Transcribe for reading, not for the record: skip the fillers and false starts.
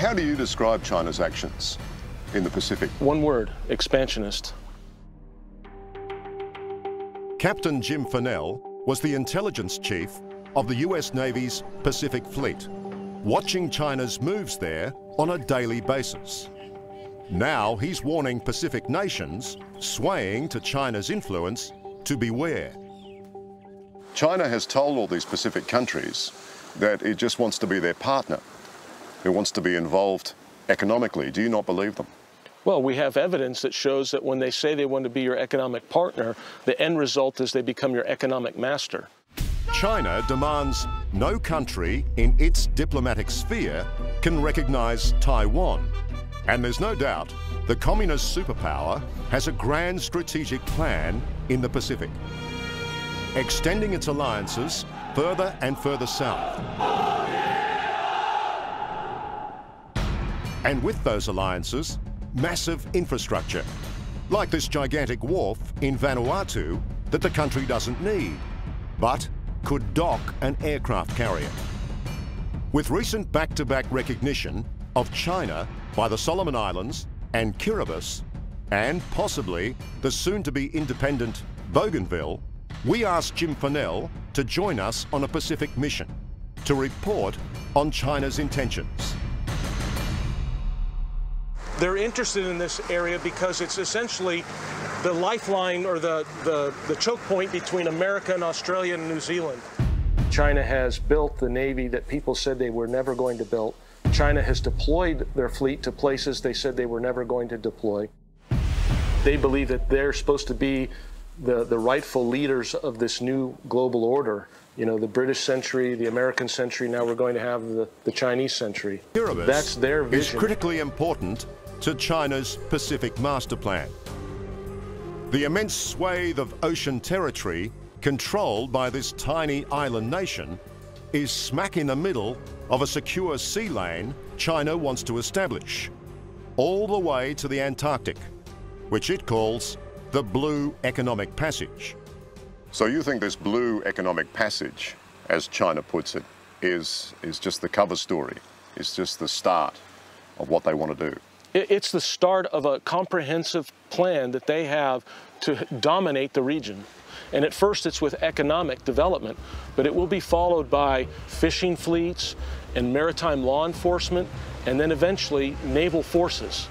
How do you describe China's actions in the Pacific? One word: expansionist. Captain Jim Fanell was the intelligence chief of the U.S. Navy's Pacific Fleet, watching China's moves there on a daily basis. Now he's warning Pacific nations swaying to China's influence to beware. China has told all these Pacific countries that it just wants to be their partner. It wants to be involved economically. Do you not believe them? Well, we have evidence that shows that when they say they want to be your economic partner, the end result is they become your economic master. China demands no country in its diplomatic sphere can recognize Taiwan. And there's no doubt the communist superpower has a grand strategic plan in the Pacific, extending its alliances further and further south. And with those alliances, massive infrastructure, like this gigantic wharf in Vanuatu that the country doesn't need, but could dock an aircraft carrier. With recent back-to-back recognition of China by the Solomon Islands and Kiribati, and possibly the soon-to-be independent Bougainville, we asked Jim Fanell to join us on a Pacific mission to report on China's intentions. They're interested in this area because it's essentially the lifeline or the choke point between America and Australia and New Zealand. China has built the Navy that people said they were never going to build. China has deployed their fleet to places they said they were never going to deploy. They believe that they're supposed to be the rightful leaders of this new global order. You know, the British century, the American century, now we're going to have the Chinese century. Kiribati That's their vision. Is critically important to China's Pacific Master Plan. The immense swathe of ocean territory controlled by this tiny island nation is smack in the middle of a secure sea lane China wants to establish, all the way to the Antarctic, which it calls the Blue Economic Passage. So you think this blue economic passage, as China puts it, is just the cover story, is just the start of what they want to do? It's the start of a comprehensive plan that they have to dominate the region. And at first it's with economic development, but it will be followed by fishing fleets and maritime law enforcement, and then eventually naval forces.